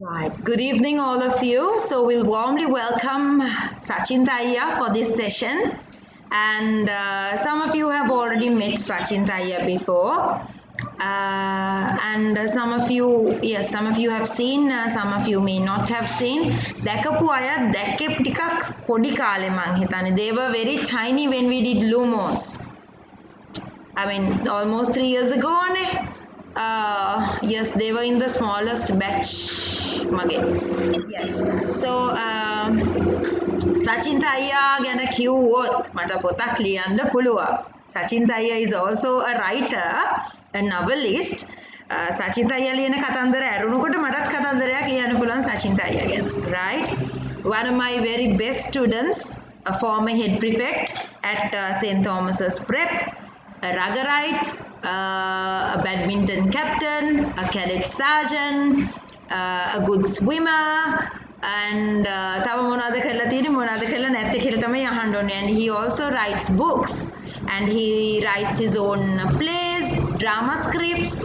Right. Good evening, all of you. So we'll warmly welcome Sachin Taya for this session. And some of you have already met Sachin Taya before. And some of you have seen, some of you may not have seen. දැකපු අය දැක්කේ ටිකක් පොඩි කාලේ මං හිතන්නේ. They were very tiny when we did Lumos. I mean, almost 3 years ago, yes, they were in the smallest batch. Yes. So, Sachin Taya ගැන කිව්වොත් මට පොතක් ලියන්න පුළුවන්. Sachin Taya is also a writer, a novelist. Sachin Taya ලියන කතන්දර ඇරුණුකොට මටත් කතන්දරයක් ලියන්න පුළුවන් Sachin Taya ගැන. Right? One of my very best students, a former head prefect at St. Thomas's Prep, a ruggerite, a badminton captain, a cadet sergeant, a good swimmer, and තව මොනවද කරලා තියෙන්නේ මොනවද කරලා නැත්තේ කියලා තමයි අහන්න ඕනේ. And he also writes books, and he writes his own plays, drama scripts,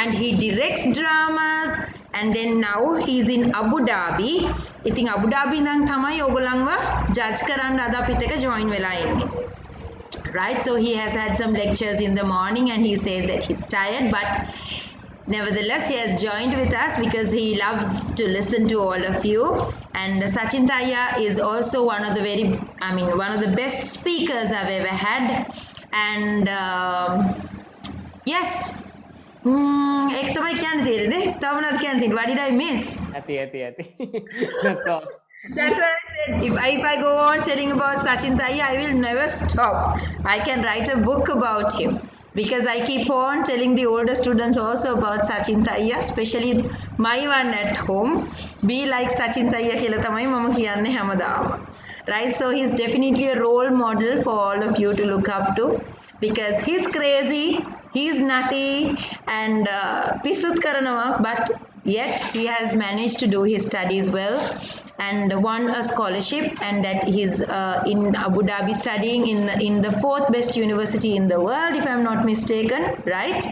and he directs dramas. And then now he's in Abu Dhabi. ඉතින් Abu Dhabi ඉඳන් තමයි ඕගොල්ලන්ව ජජ් කරන්න අද අපිත් එක්ක join වෙලා ඉන්නේ. Right, so he has had some lectures in the morning and he says that he's tired, but nevertheless he has joined with us because he loves to listen to all of you. And Sachin Taya is also one of the best speakers I've ever had. And yes, ek tamai kyanne thiyenne tawa monawada kyanne thiyenne, what did I miss? ඇති that's all. That's what I said. If I go on telling about Sachin Taya, I will never stop. I can write a book about him because I keep on telling the older students also about Sachin Taya, especially my one at home. Be like Sachin Taya කියලා තමයි මම කියන්නේ හැමදාම. Right? So he's definitely a role model for all of you to look up to because he's crazy, he's nutty, and පිස්සුත් කරනවා, but yet he has managed to do his studies well and won a scholarship, and that he's in Abu Dhabi studying in the 4th best university in the world, if I'm not mistaken, right?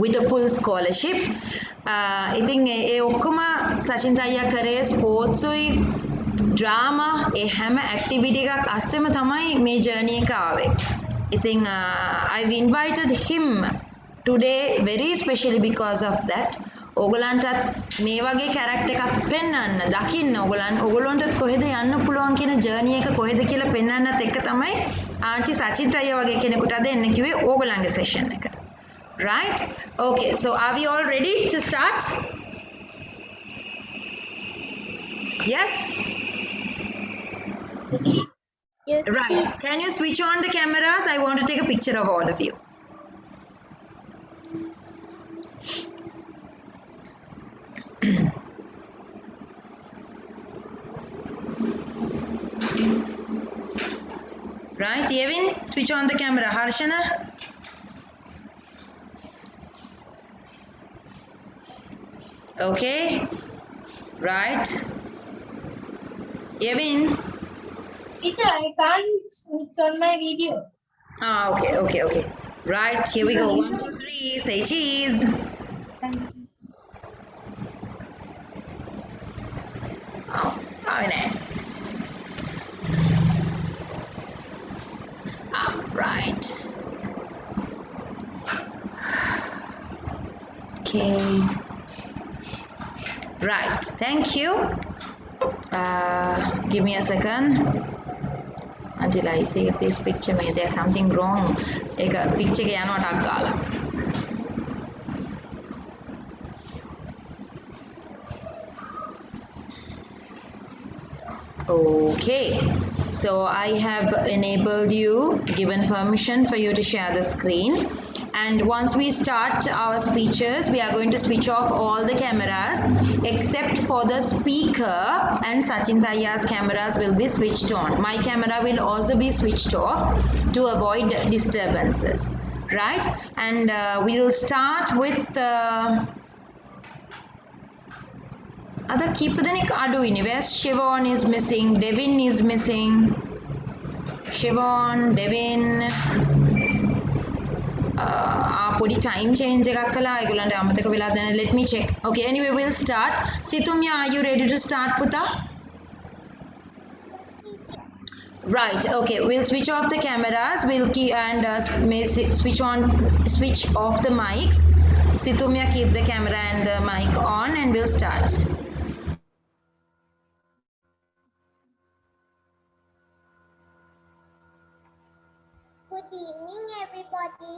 With a full scholarship. ඉතින් ඒ ඔක්කොම Sachin Taya කරේ sports උයි drama ඒ හැම activity එකක් අස්සෙම තමයි මේ journey එක ආවේ. ඉතින් I've invited him today very specially because of that. ඕගලන්ටත් මේ වගේ කැරක්ටර් එකක් පෙන්වන්න දකින්න ඕගලන්ටත් කොහෙද යන්න පුළුවන් කියන ජර්නි එක කොහෙද කියලා පෙන්වන්නත් එක්ක තමයි ආන්ටි සචිත් අයියා වගේ කෙනෙකුට අද එන්න කිව්වේ ඕගලන්ගේ සෙෂන් එකට. Right? Okay, so are we all ready to start? Yes? Yes. Right. Can you switch on the cameras? I want to take a picture of all of you. Right, Yevin, switch on the camera. Harshana? Okay. Right. Yevin? Teacher, I can't switch on my video. Okay. Right, here we go. 1, 2, 3, say cheese. Oh, nice. Right. Okay. Right, thank you. Give me a second until I save this picture. Maybe there's something wrong. Ek picture ke yano atak gala. Okay, so I have enabled you, given permission for you to share the screen. And once we start our speeches, we are going to switch off all the cameras except for the speaker, and Sachin Taya's cameras will be switched on. My camera will also be switched off to avoid disturbances. Right? And we'll start with other keep දෙනෙක් අඩුයිනේ. Where's Shivon is missing, Devin is missing. Shivon, Devin, පොඩි time change එකක් කළා ඒගොල්ලන්ට අමතක වෙලා දැන් let me check. Okay, anyway we'll start. Situmya, are you ready to start පුතා? Right, okay, we'll switch off the cameras, we'll keep and switch off the mics. Situmya, keep the camera and the mic on and we'll start. Good evening, everybody.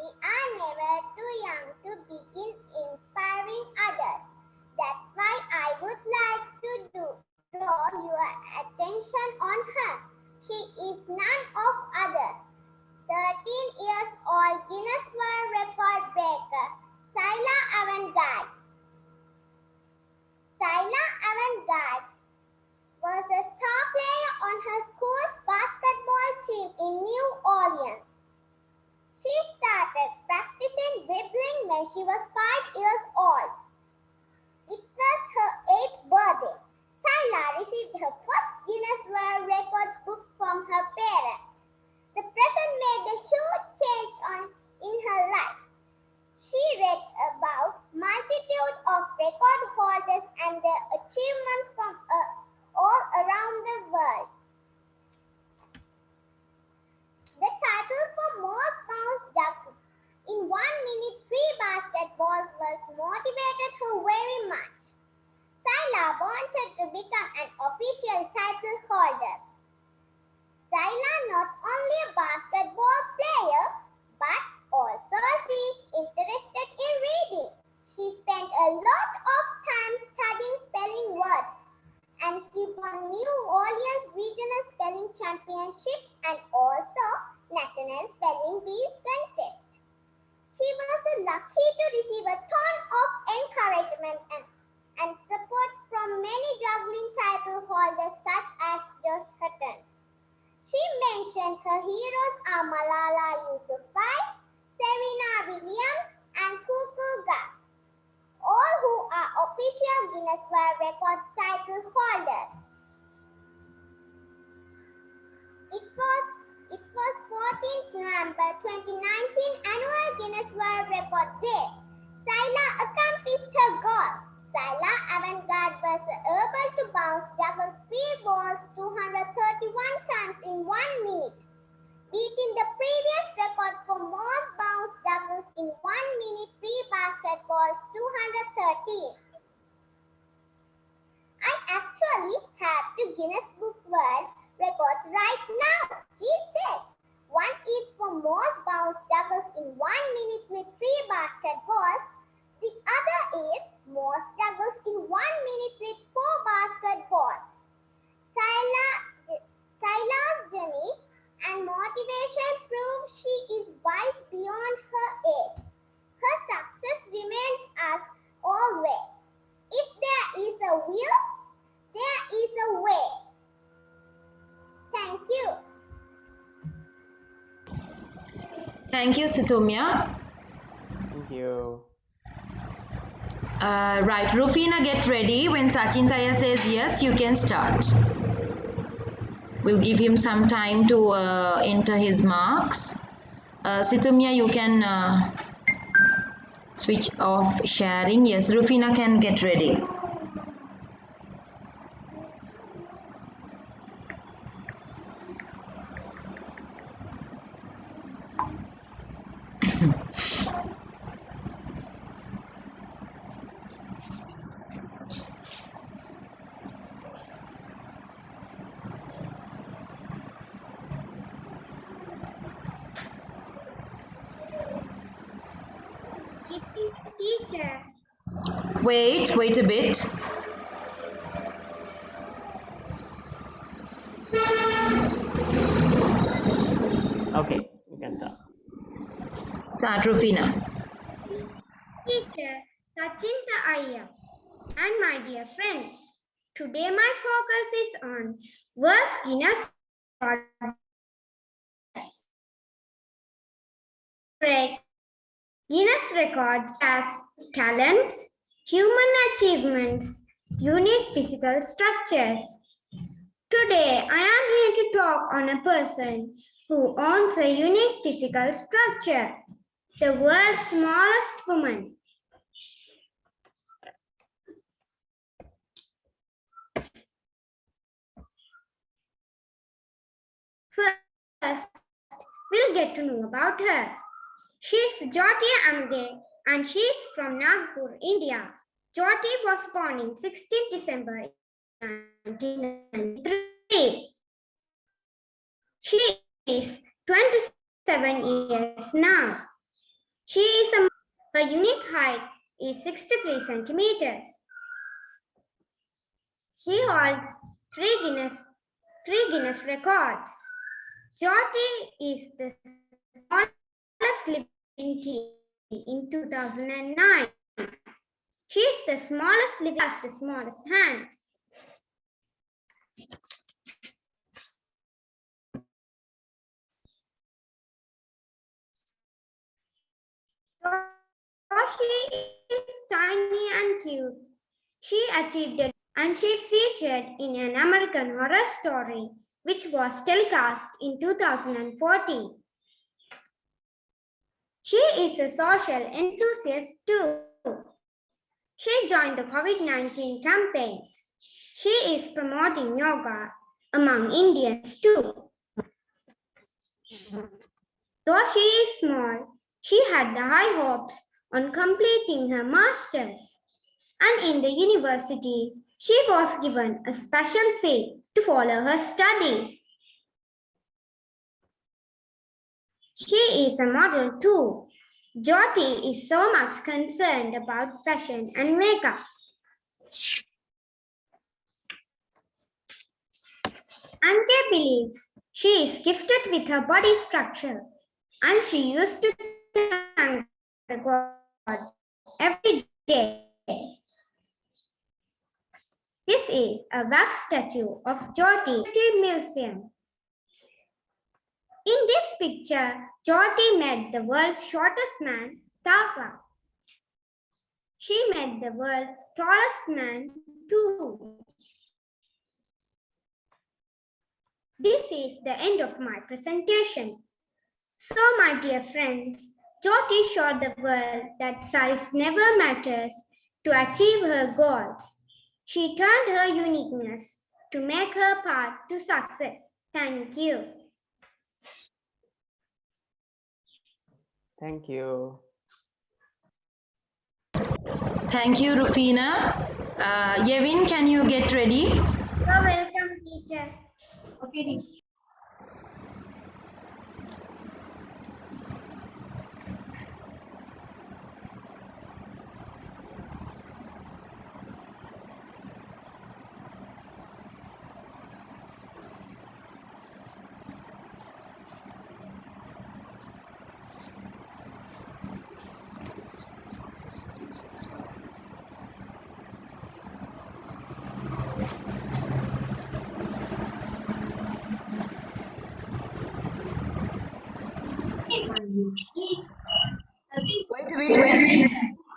We are never too young to begin inspiring others. That's why I would like to draw your attention on her. She is none of other. 13 years old Guinness World Record breaker, Sila Avantgarde. Sila Avantgarde was a star player on her school's basketball team in New Orleans. She started practicing dribbling when she was 5 years old. It was her 8th birthday. Sila received her first Guinness World Records book from her parents. The present made a huge change in her life. She read about multitude of record holders and their achievements from all around the world. The title for most bounce jumpers in 1 minute 3 basketballs was motivated her very much. Sila wanted to become an official title holder. Sila not only a basketball player, but also she is interested in reading. She spent a lot of time studying spelling words, and she won New Orleans Regional Spelling Championship and also National Spelling Bee Contest. She was lucky to receive a ton of encouragement and support from many juggling title holders such as Josh Hutton. She mentioned her heroes are Malala Yousafzai, Serena Williams, and Cuckoo Gap, all who are official Guinness World Records title holders. It was 14th November 2019 annual Guinness World Record Day. Sila accomplished her goal. Sila Avantgarde was able to bounce juggle 3 balls 231 times in 1 minute, beating the previous record for most bounce juggles in 1 minute 3 basketballs 213. I actually have the Guinness Book World Records right now, she says. One is for most bounce juggles in 1 minute with 3 basketballs. The other is most juggles in 1 minute with 4 basketballs. Sila's journey and motivation prove she is wise beyond her age. Her success remains as always. If there is a will, there is a way. Thank you. Thank you, Situmya. Thank you. Right, Rufina, get ready. When Sachin Taya says yes, you can start. We'll give him some time to enter his marks. Situmya, you can switch off sharing. Yes, Rufina can get ready. Teacher. Wait a bit. Okay, you can start. Start, Rufina. Teacher, Sachin Ayya, and my dear friends. Today my focus is on World Guinness Records. Guinness Records as talents, human achievements, unique physical structures. Today, I am here to talk on a person who owns a unique physical structure. the world's smallest woman. First, we'll get to know about her. She's Jyoti Amge and she's from Nagpur, India. Jyoti was born in 16 December 1993. She is 27 years now. Her unique height is 63 centimeters. She holds three Guinness records. Jyoti is the smallest living king in 2009. She is the smallest living, has the smallest hands. Jyoti is tiny and cute. She achieved it and she featured in an American Horror Story which was telecast in 2014. She is a social enthusiast too. She joined the COVID-19 campaigns. She is promoting yoga among Indians too. Though she is small, she had the high hopes on completing her master's. And in the university, she was given a special seat to follow her studies. She is a model too. Jyoti is so much concerned about fashion and makeup. Anke believes she is gifted with her body structure and she used to thank the God every day. This is a wax statue of Jyoti Museum. In this picture, Jyoti met the world's shortest man, Taka. She met the world's tallest man too. This is the end of my presentation. So, my dear friends, Jyoti showed the world that size never matters to achieve her goals. She turned her uniqueness to make her path to success. Thank you. Thank you. Thank you, Rufina. Yevin, can you get ready? You're welcome, teacher. Okay, teacher.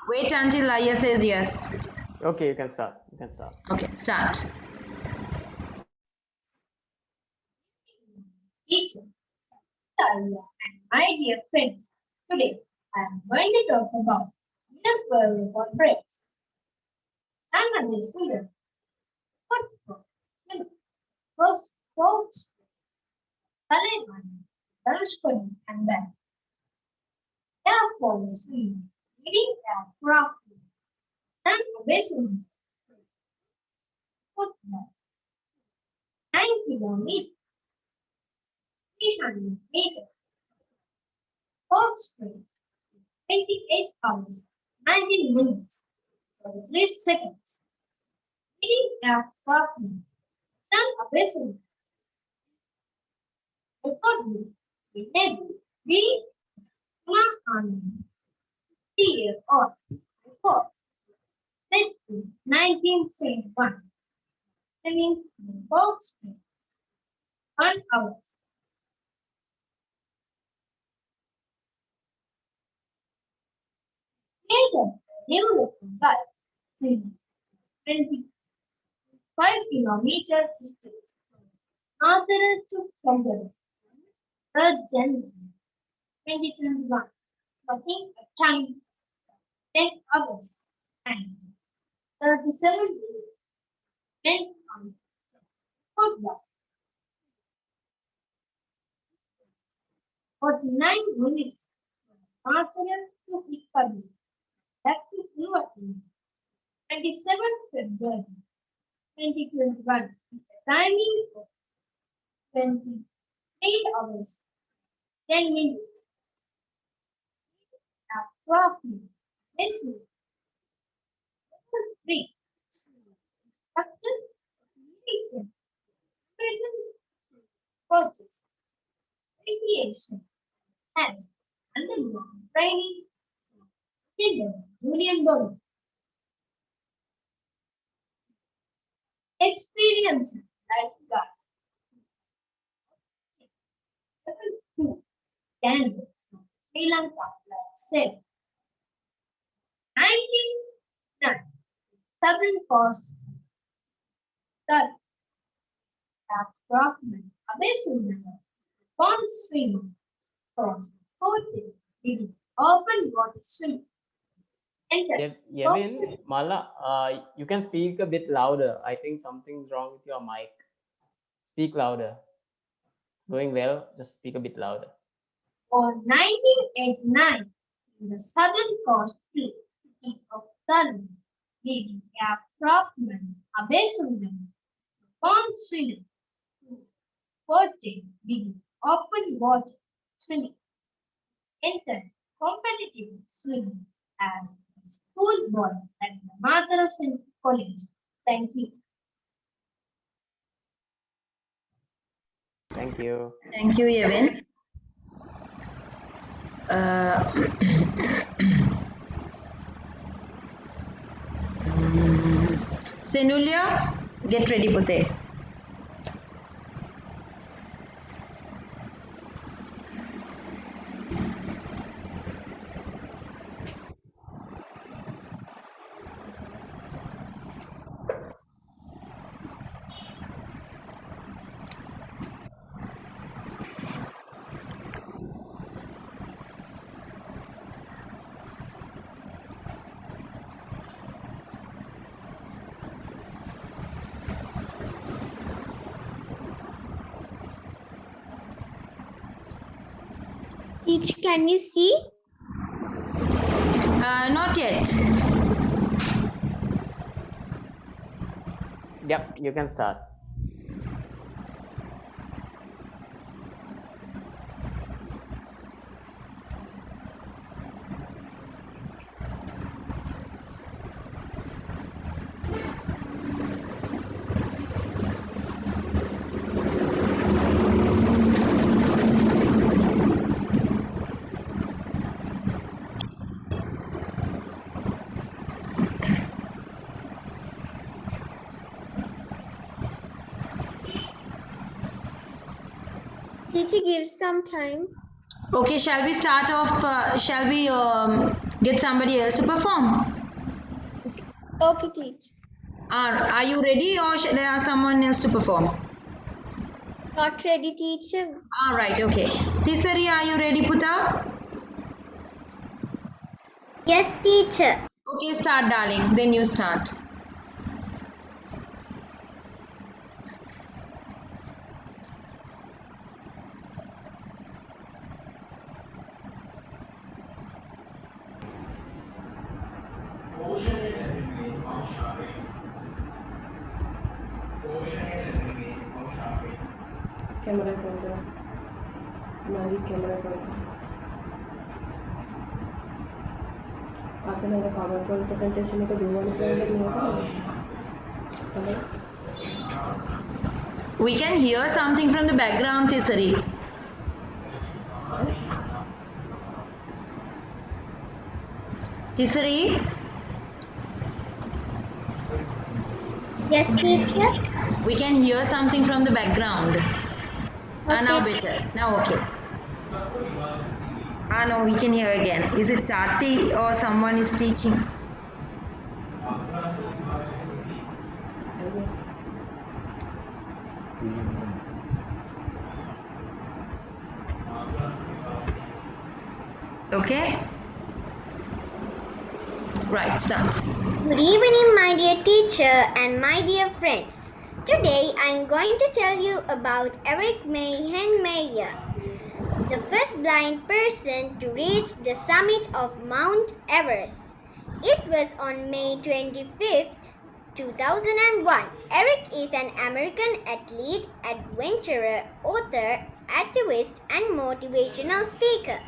Wait until Aya says yes. Okay, you can start. You can start. Okay, start. Teacher, and my dear friends, today I am going to talk about Guinness World Record breaks. And on this figure, what for? First, quotes, Taliban, Danushkoni, and back. Air Force Leading Aircraft, and Abyssal. Football. 9 kilometers. 300 meters. Fourth straight, 28 hours, 19 minutes, 43 seconds. Leading aircraft, and Abyssal. Record we never be on year or record. Set to 1971. Spinning the fourth straight, 1 hour. Later, new record by 25 kilometer distance from Northern to Congo. 3rd January 2021 working a time 10 hours and 37 minutes spent on football. 49 minutes Arsenal to Italy. Back to your team. 27th February 2021. Timing of 28 hours 10 minutes. Trophy. Messi. 3. Instructor. Military. Coaches. Appreciation. Has undergone training. Gender. Julian Bond. Experience. Lifeguard. 2. Canada. Sri Lanka. Like said. 19. Southern Coast. Third. Craftsman. Abesuman. Pond swim. Cross. 14. Reading. Open water swim. Enter. Yevin, Mala, you can speak a bit louder. I think something's wrong with your mic. Speak louder. It's going well. Just speak a bit louder. On 1989, in the southern coast city of Thailand, leading craftsman Abesundan, pond swimming, 14 begin open water swimming, entered competitive swimming as a schoolboy at the Madras College. Thank you. Thank you. Thank you, Yevin. Senulya, get ready, Pute. Teacher, can you see? Not yet. Yep, you can start. Teacher, give some time. Okay, shall we start off? Shall we get somebody else to perform? Okay, teacher. Are you ready, or shall I ask someone else to perform? Not ready, teacher. All right, okay. Tisari, are you ready, Puta? Yes, teacher. Okay, start, darling. Then you start. Camera control. Mari camera control. Akan ada PowerPoint presentation itu dua nih We can hear something from the background, Tisari. Tisari? Yes, teacher. We can hear something from the background. Now better. Now okay. No, we can hear again. Is it Tati or someone is teaching? Okay. Right, start. Good evening, my dear teacher and my dear friends. Today I am going to tell you about Eric Mayhen Mayer, the first blind person to reach the summit of Mount Everest. It was on May 25th, 2001. Eric is an American athlete, adventurer, author, activist, and motivational speaker.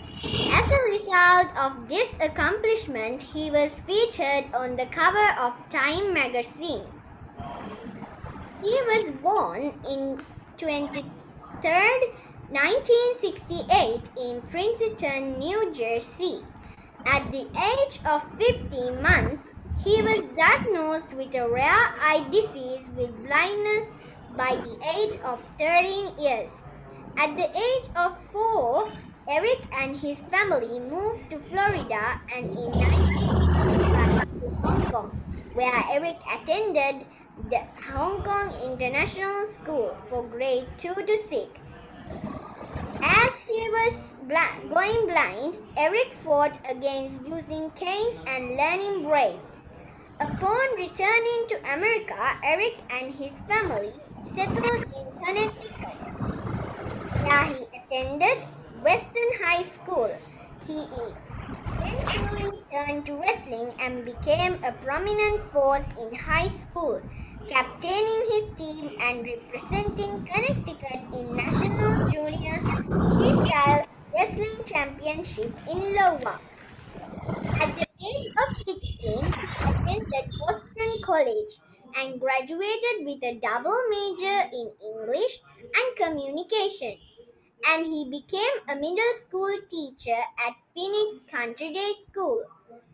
As a result of this accomplishment, he was featured on the cover of Time magazine. He was born in 23rd, 1968 in Princeton, New Jersey. At the age of 15 months, he was diagnosed with a rare eye disease with blindness by the age of 13 years. At the age of 4, Eric and his family moved to Florida and in 1965 to Hong Kong, where Eric attended the Hong Kong International School for grade 2 to 6. As he was going blind, Eric fought against using canes and learning braille. Upon returning to America, Eric and his family settled in Connecticut, where he attended Western High School. He eventually turned to wrestling and became a prominent force in high school, captaining his team and representing Connecticut in National Junior Freestyle Wrestling Championship in Iowa. At the age of 16, he attended Boston College and graduated with a double major in English and communication. And he became a middle school teacher at Phoenix Country Day School.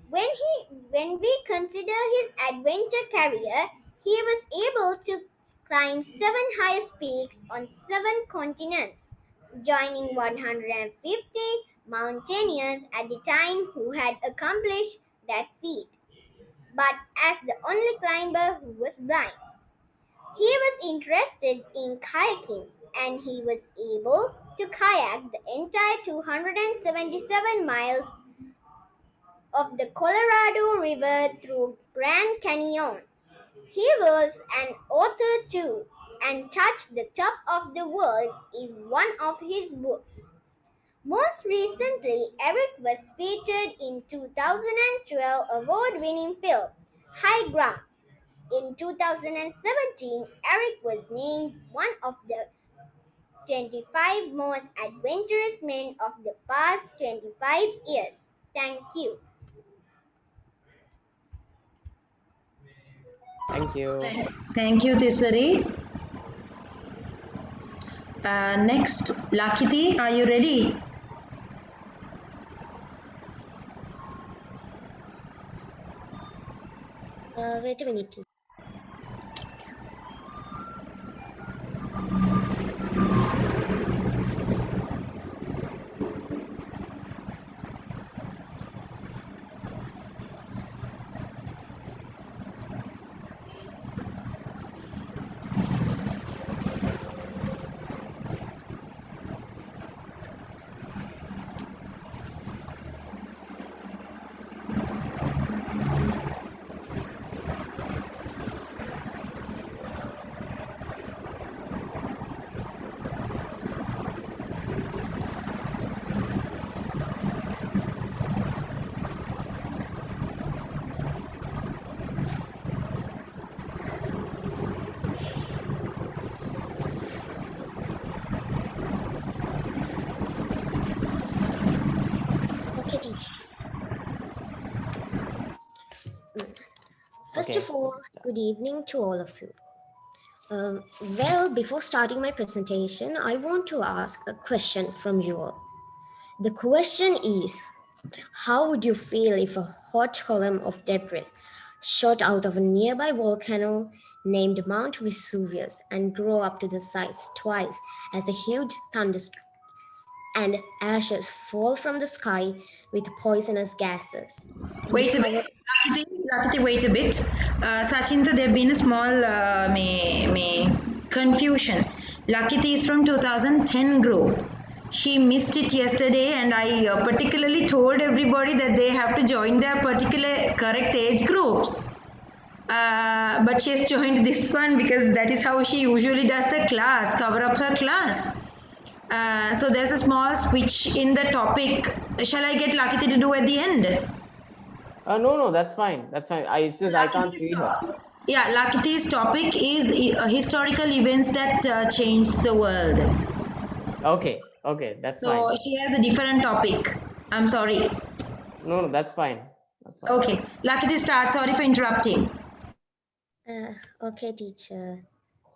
When we consider his adventure career, he was able to climb 7 highest peaks on 7 continents, joining 150 mountaineers at the time who had accomplished that feat, but as the only climber who was blind. He was interested in kayaking and he was able to kayak the entire 277 miles of the Colorado River through Grand Canyon. He was an author too, and Touch the Top of the World is one of his books. Most recently, Eric was featured in 2012 award-winning film High Ground. In 2017, Eric was named one of the 25 most adventurous men of the past 25 years. Thank you. Thank you. Thank you, Tisari. Next, Lakiti, are you ready? Wait a minute. Okay, teacher. First Okay, of all, let's start. good evening to all of you. Well, before starting my presentation, I want to ask a question from you all. The question is, how would you feel if a hot column of debris shot out of a nearby volcano named Mount Vesuvius and grew up to the size twice as a huge thunderstorm, and ashes fall from the sky with poisonous gases? Wait a bit. Lakiti, wait a bit. Sachinta, there been a small confusion. Lakiti is from 2010 group. She missed it yesterday, and I particularly told everybody that they have to join their particular correct age groups. But she has joined this one because that is how she usually does the class, cover up her class. So there's a small switch in the topic. Shall I get Lakiti to do at the end? No, that's fine. That's fine. It's just I can't see her. Yeah, Lakiti's topic is historical events that changed the world. Okay, that's So fine. she has a different topic. I'm sorry. No, that's fine. That's fine. Okay, Lakiti, start. Sorry for interrupting. Okay, teacher.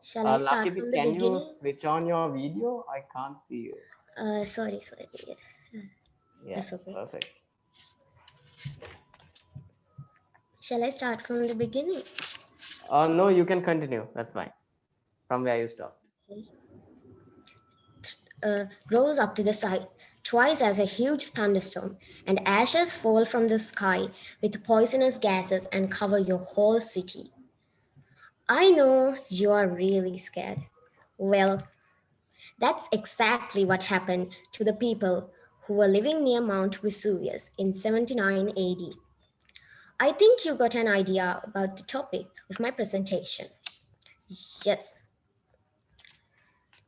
Shall I start Lucky, from the can you beginning? switch on your video? I can't see you. Sorry. Yeah, forgot. perfect. Shall I start from the beginning? No, you can continue. That's fine. From where you stopped. Rose up to the sky twice as a huge thunderstorm, and ashes fall from the sky with poisonous gases and cover your whole city. I know you are really scared. Well, that's exactly what happened to the people who were living near Mount Vesuvius in 79 AD. I think you got an idea about the topic of my presentation. Yes.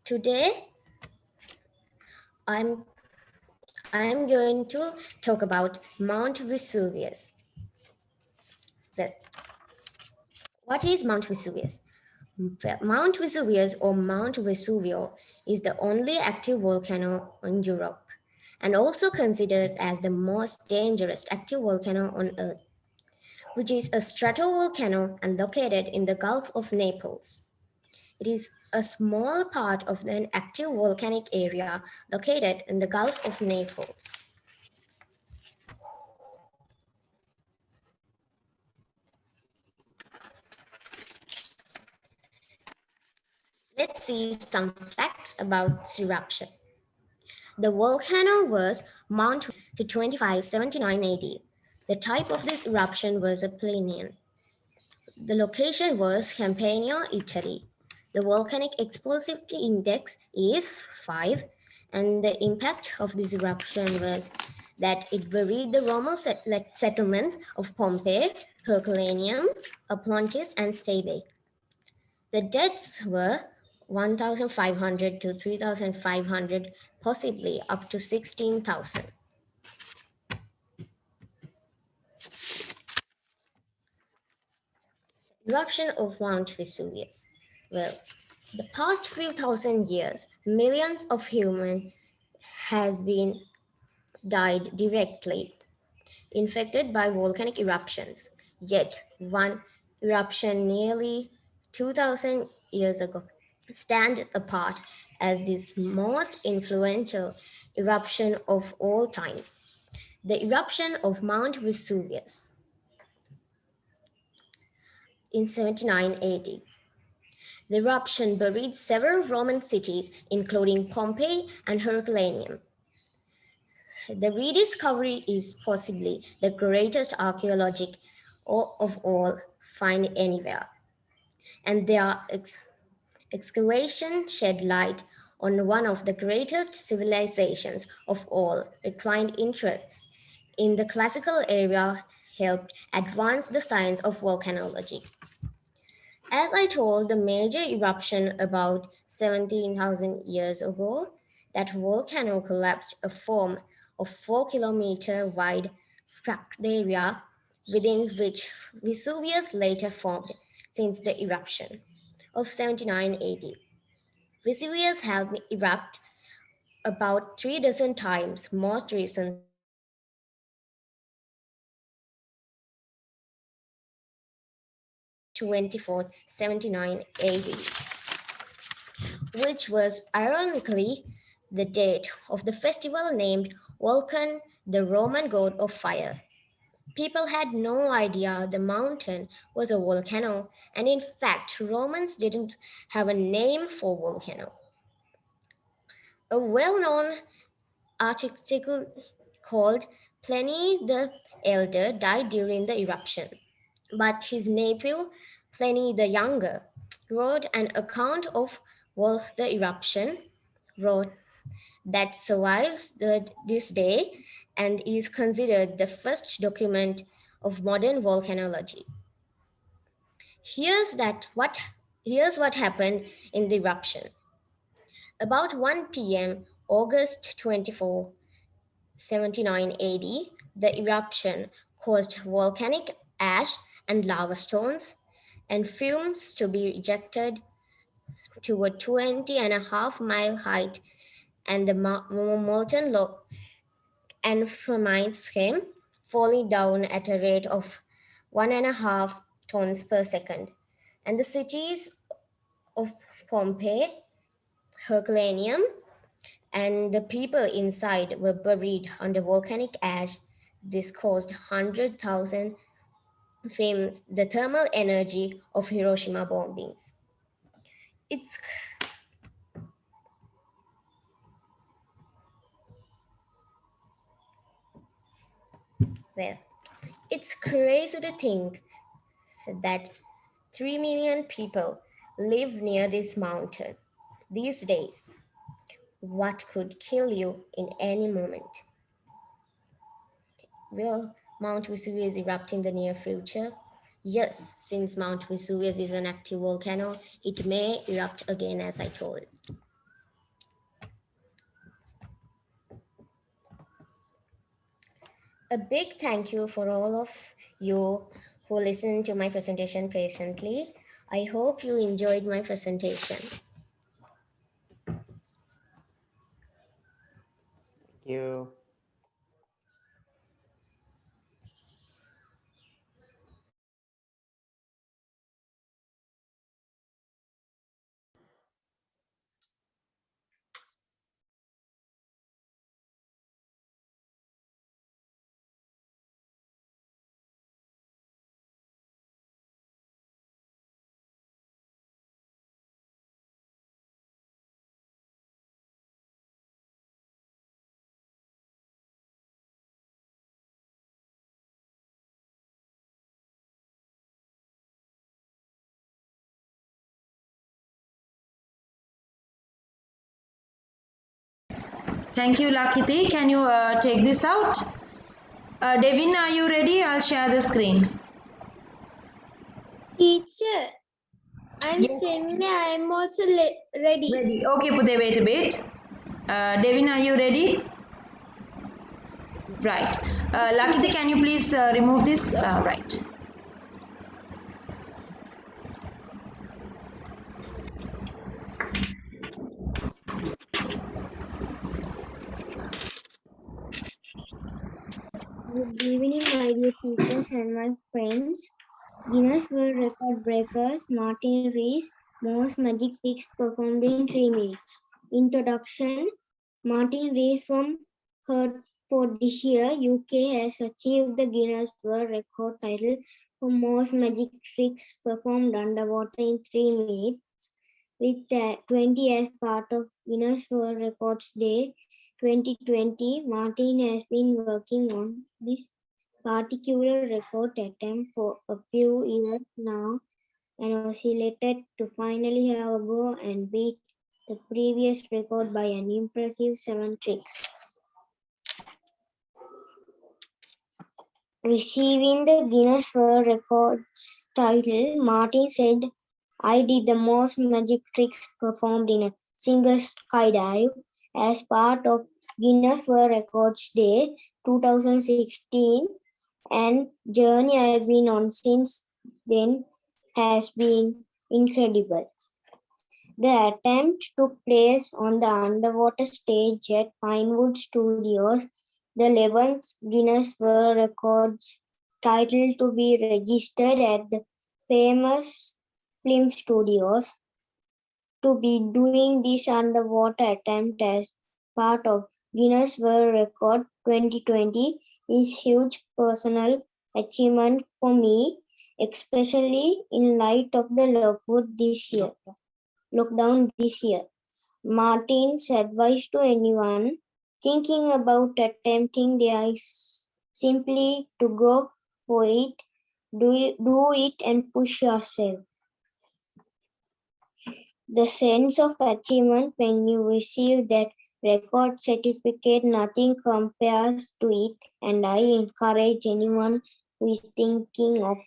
Today, I'm going to talk about Mount Vesuvius. Well, what is Mount Vesuvius? Well, Mount Vesuvius or Mount Vesuvio is the only active volcano in Europe and also considered as the most dangerous active volcano on Earth, which is a stratovolcano and located in the Gulf of Naples. It is a small part of an active volcanic area located in the Gulf of Naples. Let's see some facts about its eruption. The volcano was Mount to 2579 AD. The type of this eruption was a plinian. The location was Campania, Italy. The volcanic explosivity index is 5, and the impact of this eruption was that it buried the Roman settlements of Pompeii, Herculaneum, Oplontis, and Stabiae. The deaths were 1,500 to 3,500, possibly up to 16,000. Eruption of Mount Vesuvius. Well, the past few thousand years, millions of humans has been died directly infected by volcanic eruptions. Yet one eruption nearly 2,000 years ago stand apart as this most influential eruption of all time, the eruption of Mount Vesuvius in 79 AD. The eruption buried several Roman cities, including Pompeii and Herculaneum. The rediscovery is possibly the greatest archaeologic of all find anywhere, and their excavation shed light on one of the greatest civilizations of all, reclined interests in the classical area helped advance the science of volcanology. As I told, the major eruption about 17,000 years ago, that volcano collapsed a form of 4-kilometer wide fractured area within which Vesuvius later formed since the eruption of 79 AD. Vesuvius has erupted about 3 dozen times, most recently April 79 AD, which was ironically the date of the festival named Vulcan, the Roman god of fire. People had no idea the mountain was a volcano, and in fact, Romans didn't have a name for volcano. A well-known architect called Pliny the Elder died during the eruption, but his nephew, Pliny the Younger, wrote an account of the eruption, wrote that survives this day and is considered the first document of modern volcanology. Here's what happened in the eruption. About 1 p.m. August 24, 79 AD, the eruption caused volcanic ash and lava stones and fumes to be ejected to a 20.5-mile height, and the molten amphetamines came falling down at a rate of 1.5 tons per second. And the cities of Pompeii, Herculaneum, and the people inside were buried under volcanic ash. This caused 100,000 famous the thermal energy of Hiroshima bombings. It's well, it's crazy to think that 3 million people live near this mountain these days. What could kill you in any moment? Will Mount Vesuvius erupt in the near future? Yes, since Mount Vesuvius is an active volcano, it may erupt again, as I told. A big thank you for all of you who listened to my presentation patiently. I hope you enjoyed my presentation. Thank you. Thank you, Lakiti. Can you take this out? Devin, are you ready? I'll share the screen. Teacher, I'm Yes. Selina. I'm also ready. Ready. Okay, Pute, wait a bit. Devin, are you ready? Right. Lakiti, can you please remove this? Right. Good evening, my dear teachers and my friends. Guinness World Record breakers Martin Rees most magic tricks performed in 3 minutes. Introduction. Martin Rees from Hertfordshire, UK has achieved the Guinness World Record title for most magic tricks performed underwater in 3 minutes, with 20 as part of Guinness World Records Day 2020. Martin has been working on this particular record attempt for a few years now and was selected to finally have a go and beat the previous record by an impressive 7 tricks. Receiving the Guinness World Records title, Martin said, "I did the most magic tricks performed in a single skydive as part of Guinness World Records Day 2016, and journey I've been on since then has been incredible." The attempt took place on the underwater stage at Pinewood Studios, the 11th Guinness World Records title to be registered at the famous film studios. To be doing this underwater attempt as part of Guinness World Record 2020 is huge personal achievement for me, especially in light of the lockdown this year. Martin's advice to anyone thinking about attempting this is simply to go for it, do it and push yourself. The sense of achievement when you receive that record certificate. Nothing compares to it, and I encourage anyone who is thinking of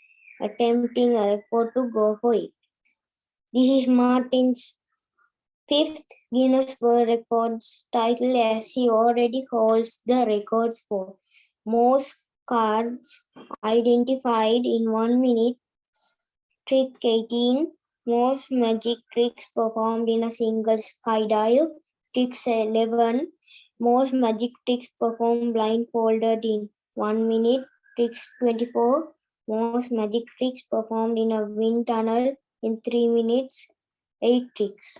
attempting a record to go for it. This is Martin's fifth Guinness World Records title, as he already holds the records for most cards identified in 1 minute, trick 18, most magic tricks performed in a single skydive, tricks 11, most magic tricks performed blindfolded in 1 minute, tricks 24, most magic tricks performed in a wind tunnel in 3 minutes, 8 tricks.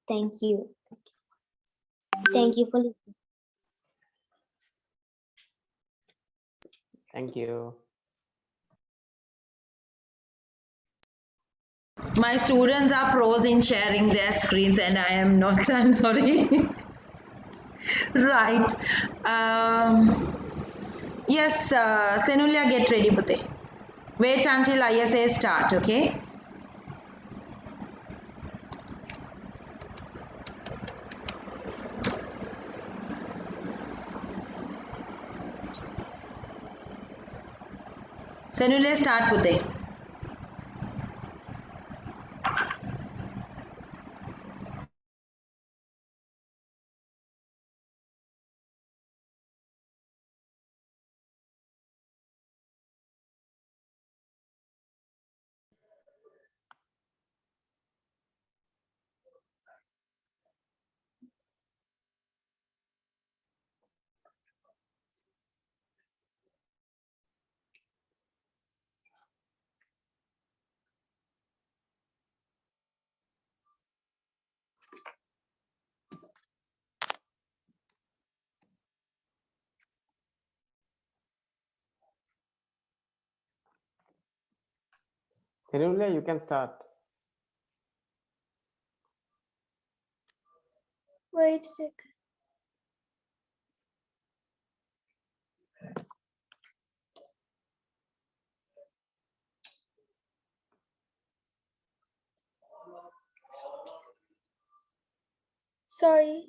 Thank you. Thank you for listening. Thank you. My students are pros in sharing their screens and I am not. I'm sorry. Right. Yes, Senulia, get ready, Pute. Wait until I say start, okay? Senulia, start, Pute. Senulia, you can start. Wait a second. Sorry.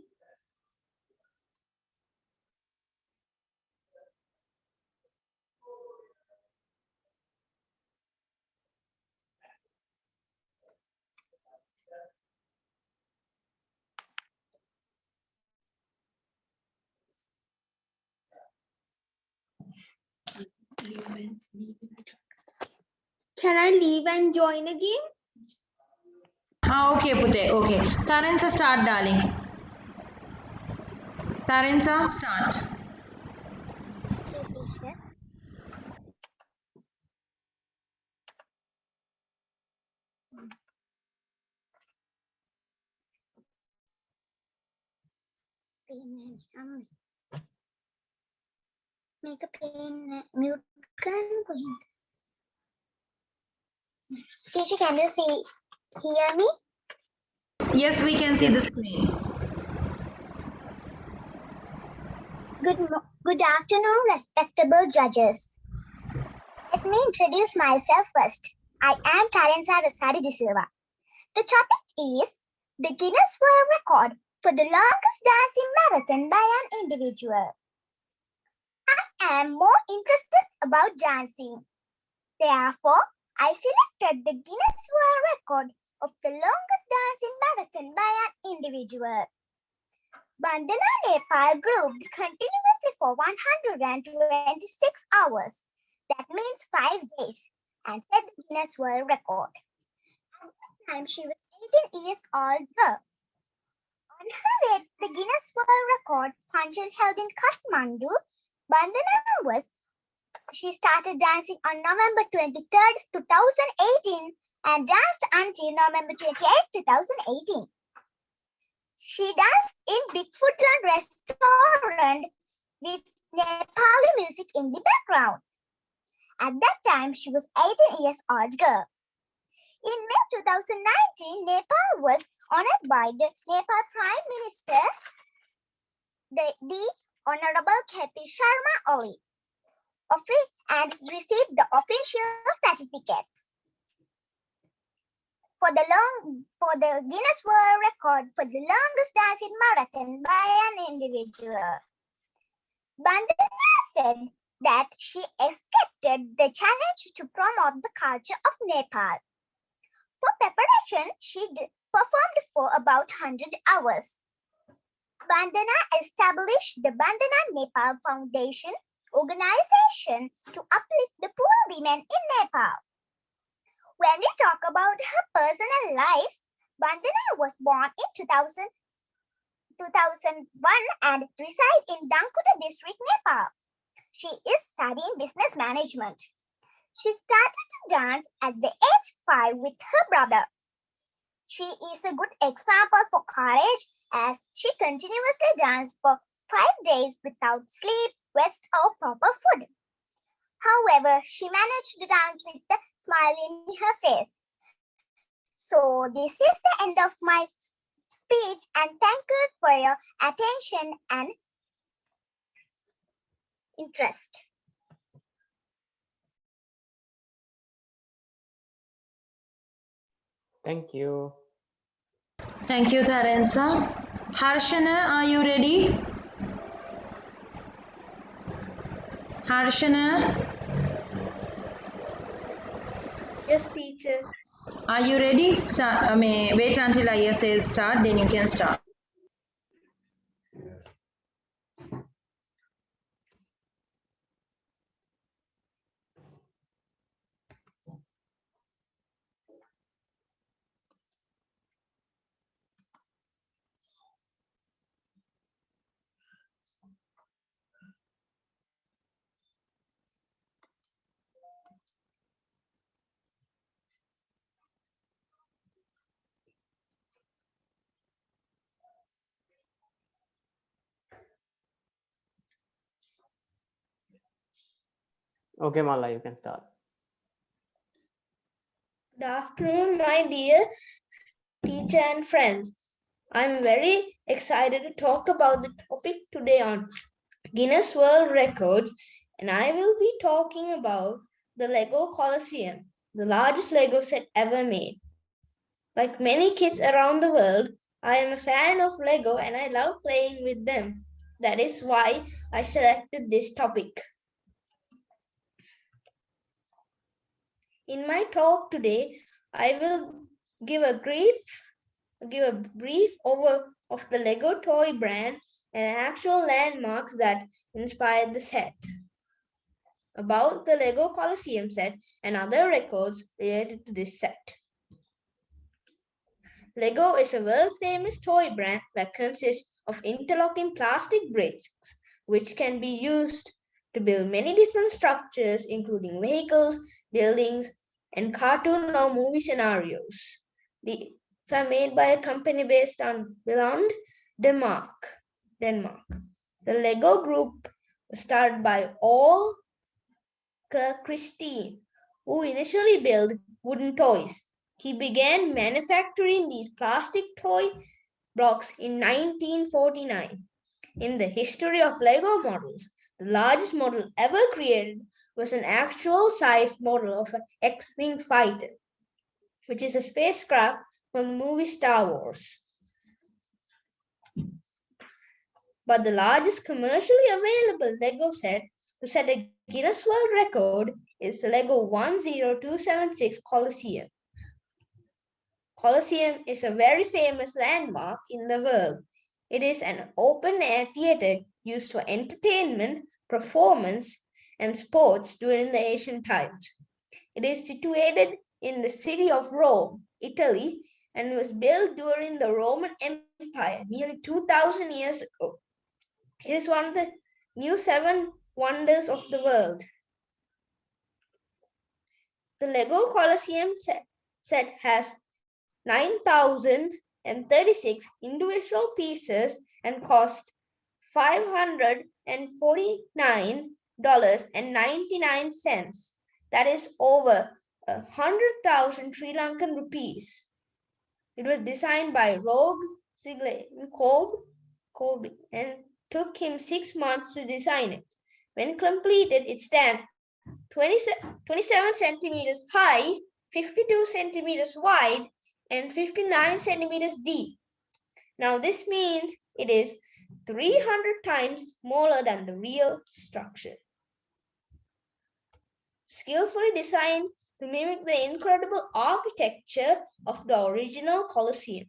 Can I leave and join again? Okay, Pute, okay. Tarensa, start, darling. Tarensa, start. Okay, teacher. Make a pin mute. Teacher, can you hear me? Yes, we can see the screen. Good afternoon, respectable judges. Let me introduce myself first. I am Tarensa Rosadi de Silva. The topic is the Guinness World Record for the longest dancing marathon by an individual. I am more interested about dancing. Therefore, I selected the Guinness World Record of the longest dancing marathon by an individual. Bandana Nepal grouped continuously for 126 hours. That means 5 days, and set the Guinness World Record. At that time, she was 18 years old girl. On her way to the Guinness World Record function held in Kathmandu, Bandana she started dancing on November 23rd, 2018 and danced until November 28th, 2018. She danced in Bigfootland restaurant with Nepali music in the background. At that time, she was 18 years old girl. In May 2019, Nepal was honored by the Nepal Prime Minister, the Honorable KP Sharma Oli, and received the official certificates. for the Guinness World Record for the longest dance in marathon by an individual. Bandana said that she accepted the challenge to promote the culture of Nepal. For preparation, she performed for about 100 hours. Bandana established the Bandana Nepal Foundation organization to uplift the poor women in Nepal. When we talk about her personal life, Bandana was born in 2001 and resides in Dankuta district, Nepal. She is studying business management. She started to dance at the age 5 with her brother. She is a good example for courage as she continuously danced for 5 days without sleep, rest or proper food. However, she managed to dance with a smile in her face. So this is the end of my speech and thank you for your attention and interest. Thank you. Thank you, Tharensa. Harshana, are you ready? Harshana, Yes, teacher. are you ready? Wait until I says start, then you can start. Okay, Mala, you can start. Good afternoon, my dear teacher and friends. I'm very excited to talk about the topic today on Guinness World Records, and I will be talking about the Lego Colosseum, the largest Lego set ever made. Like many kids around the world, I am a fan of Lego and I love playing with them. That is why I selected this topic. In my talk today, I will give a brief over of the Lego toy brand and actual landmarks that inspired the set, about the Lego Colosseum set and other records related to this set. Lego is a world-famous toy brand that consists of interlocking plastic bricks, which can be used to build many different structures, including vehicles, buildings, and cartoon or movie scenarios. These are made by a company based on Billund, Denmark. The Lego group was started by Ole Christine, who initially built wooden toys. He began manufacturing these plastic toy blocks in 1949. In the history of Lego models, the largest model ever created was an actual size model of an X-Wing fighter, which is a spacecraft from the movie Star Wars. But the largest commercially available Lego set to set a Guinness World Record is the Lego 10276 Colosseum. Colosseum is a very famous landmark in the world. It is an open-air theater used for entertainment, performance, and sports during the ancient times. It is situated in the city of Rome, Italy, and was built during the Roman Empire nearly 2,000 years ago. It is one of the new 7 wonders of the world. The Lego Colosseum set has 9,036 individual pieces and cost $549.99. That is over 100,000 Sri Lankan rupees. It was designed by Rogue Colby and took him 6 months to design it. When completed, it stands 27 centimeters high, 52 centimeters wide, and 59 centimeters deep. Now this means it is 300 times smaller than the real structure. Skillfully designed to mimic the incredible architecture of the original Colosseum.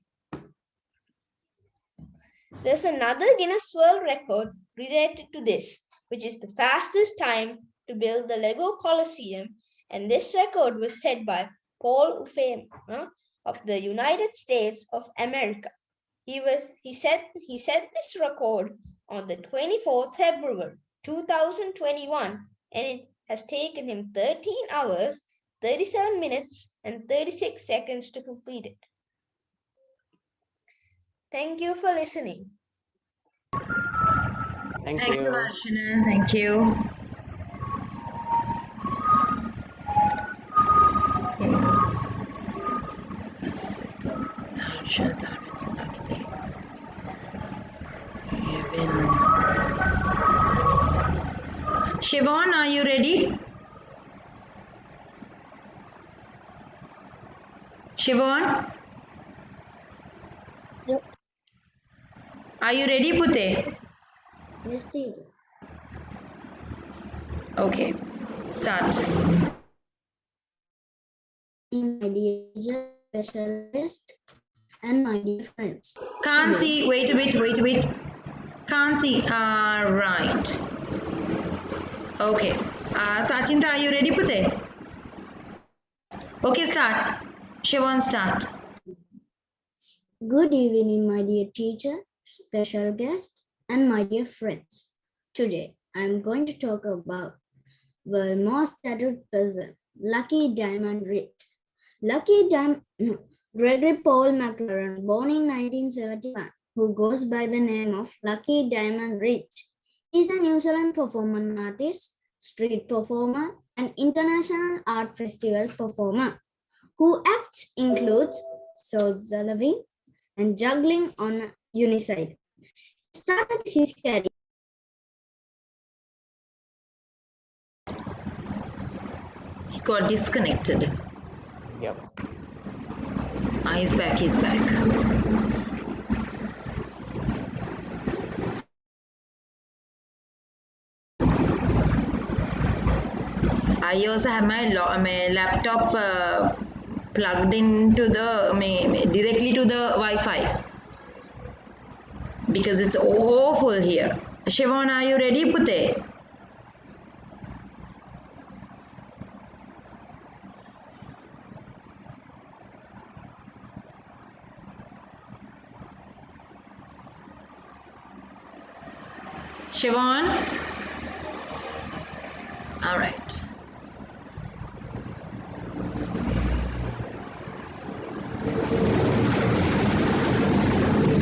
There's another Guinness World Record related to this, which is the fastest time to build the Lego Colosseum, and this record was set by Paul Ufema of the United States of America. He set this record on the 24th February 2021, and it has taken him 13 hours, 37 minutes, and 36 seconds to complete it. Thank you for listening. Thank Thank you, you. Archana. Thank you. Siobhan, are you ready? Siobhan? Yep. Are you ready, Pute? Yes, teacher. Okay, start. My dear teacher, specialist, and my dear friends. Can't Today, see. Wait a bit. Can't see. Right. Okay. Sachinta, are you ready, Pute? Okay, start. Siobhan, start. Good evening, my dear teacher, special guest, and my dear friends. Today, I am going to talk about the most tattooed person, Lucky Diamond Rich. Gregory Paul McLaren, born in 1971, who goes by the name of Lucky Diamond Rich, is a New Zealand performance artist, street performer, and international art festival performer, who acts includes sword soloing and juggling on a unicycle. He started his career. He got disconnected. Yep. He's back. I also have my laptop plugged into the directly to the Wi-Fi because it's awful here. Siobhan, are you ready, Pute? Siobhan? All right.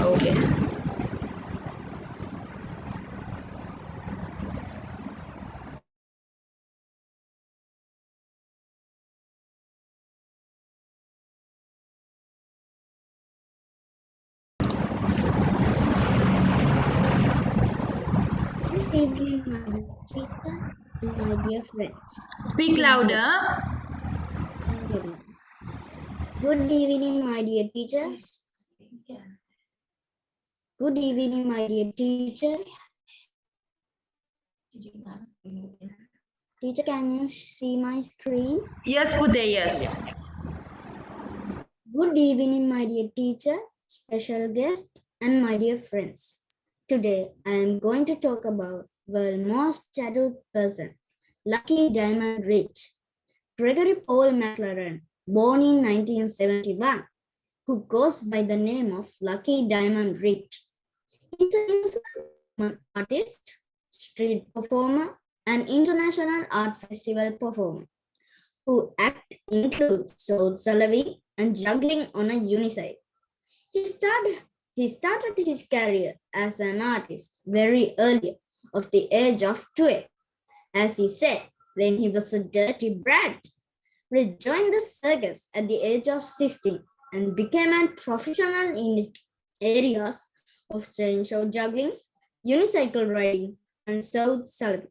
Okay. Good evening, my dear teacher and my dear friends. Speak louder. Good evening, my dear teachers. Good evening, my dear teacher. Teacher, can you see my screen? Yes, Pute, yes. Good evening, my dear teacher, special guest, and my dear friends. Today, I am going to talk about the most tattooed person, Lucky Diamond Rich, Gregory Paul McLaren, born in 1971, who goes by the name of Lucky Diamond Rich. He's a New Zealand artist, street performer, and international art festival performer, who act include sword soloing and juggling on a unicycle. He started his career as an artist very early, of the age of 12. As he said, when he was a dirty brat, rejoined the circus at the age of 16 and became a professional in areas of chainsaw juggling, unicycle riding, and sword soloing.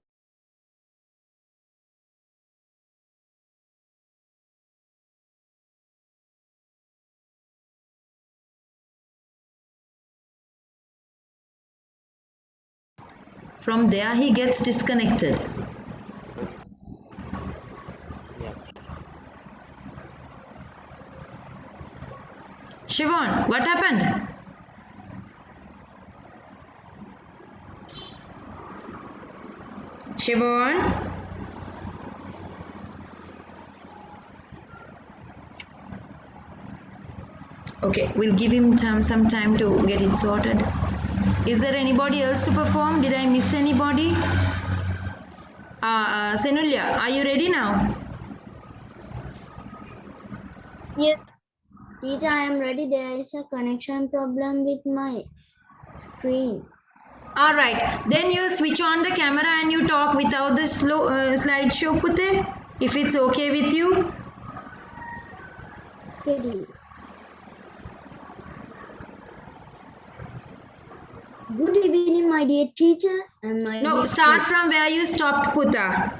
From there he gets disconnected. Yeah. Shivon, what happened? Shivon? Okay, we'll give him some time to get it sorted. Is there anybody else to perform? Did I miss anybody? Senulya, are you ready now? Yes, teacher, I am ready. There is a connection problem with my screen. All right, then you switch on the camera and you talk without the slideshow, Pute, if it's okay with you. Okay, teacher. Good evening, my dear teacher and my No, dear start friend. from where you stopped, Puta.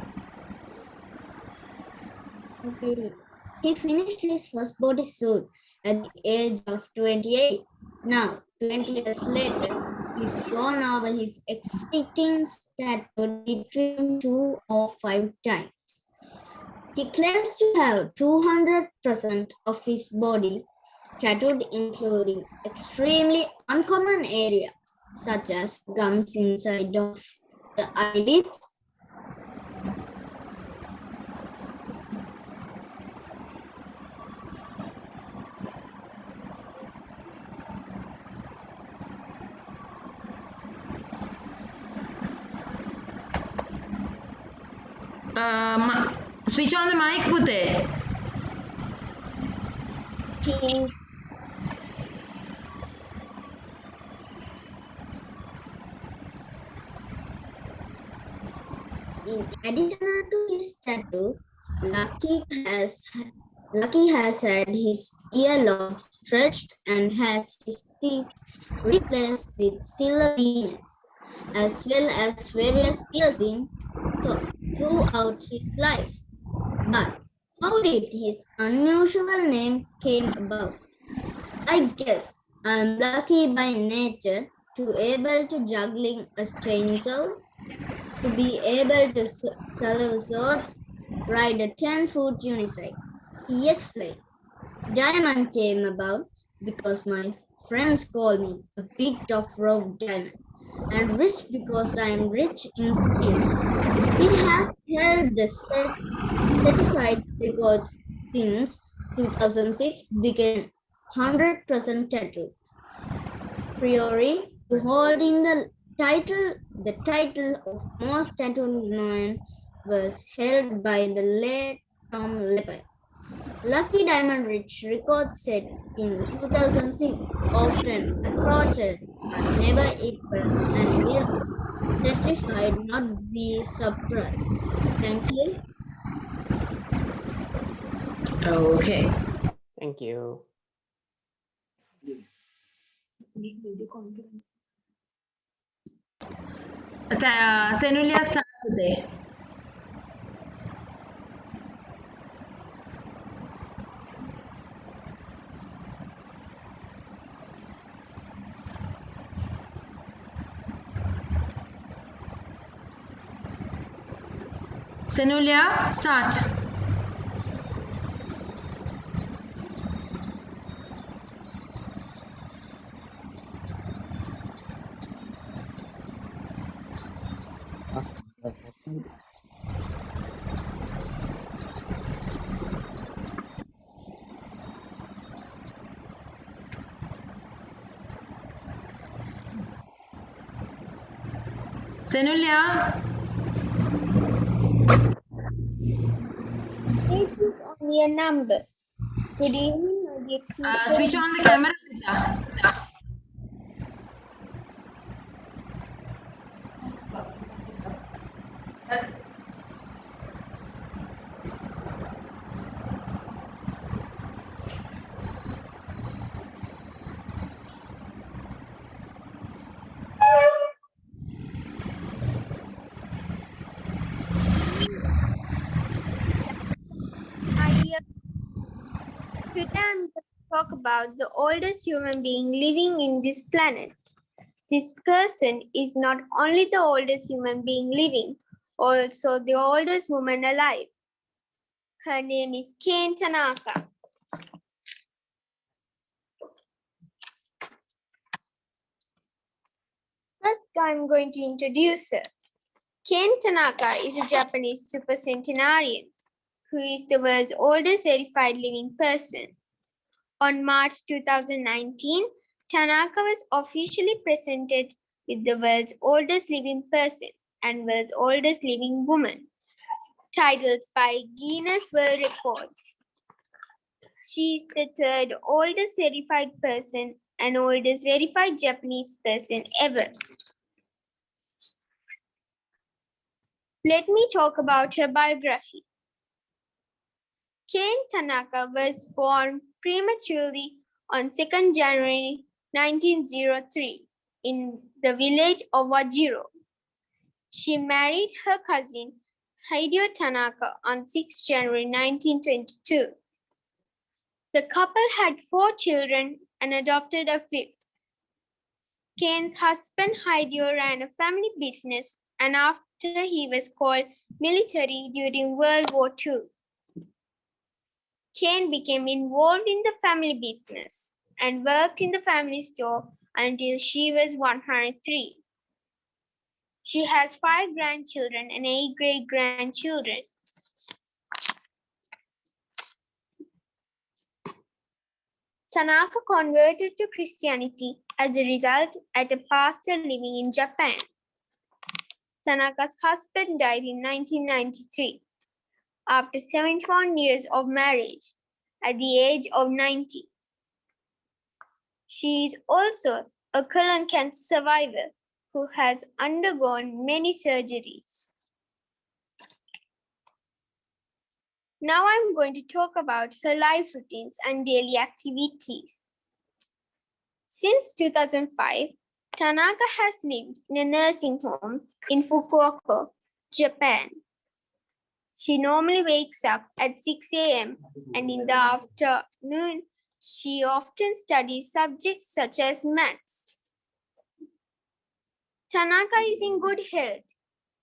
Okay, teacher. He finished his first bodysuit at the age of 28. Now, 20 years later, he's gone over his existing tattoo between 2 or 5 times. He claims to have 200% of his body tattooed, including extremely uncommon areas such as gums inside of the eyelids. Switch on the mic, Pute. Teens. In addition to his tattoo, Lucky has had his earlobe stretched and has his teeth replaced with silver Venus, as well as various piercings throughout his life. But how did his unusual name came about? I guess I'm lucky by nature to able to juggling a chainsaw, to be able to sell swords, ride a 10-foot unicycle. He explained. Diamond came about because my friends call me a bit of raw diamond, and rich because I am rich in spirit. He has held the certified records since 2006, became 100% tattoo. Priori to holding the title of most tattooed man was held by the late Tom Lepper. Lucky Diamond Rich record set in 2006, often approached but never equal, and will certified not be surprised. Thank you. Okay. Thank you. Senulya, start, Pute. Senulya, start. Senulya, It is only a number. Good evening, my dear teacher. switch on the camera, Puta. Today I'm going to talk about the oldest human being living in this planet. This person is not only the oldest human being living, also the oldest woman alive. Her name is Kane Tanaka. First, I'm going to introduce her. Kane Tanaka is a Japanese supercentenarian who is the world's oldest verified living person. On March 2019, Tanaka was officially presented with the world's oldest living person and world's oldest living woman titles by Guinness World Records. She is the third oldest verified person and oldest verified Japanese person ever. Let me talk about her biography. Kane Tanaka was born prematurely on 2nd January 1903 in the village of Wajiro. She married her cousin Hideo Tanaka on 6 January 1922. The couple had 4 children and adopted a 5th. Kane's husband Hideo ran a family business, and after he was called military during World War II, Kane became involved in the family business and worked in the family store until she was 103. She has 5 grandchildren and 8 great-grandchildren. Tanaka converted to Christianity as a result at a pastor living in Japan. Tanaka's husband died in 1993 after 71 years of marriage at the age of 90. She is also a colon cancer survivor who has undergone many surgeries. Now I'm going to talk about her life routines and daily activities. Since 2005, Tanaka has lived in a nursing home in Fukuoka, Japan. She normally wakes up at 6 a.m. and in the afternoon, she often studies subjects such as maths. Tanaka is in good health,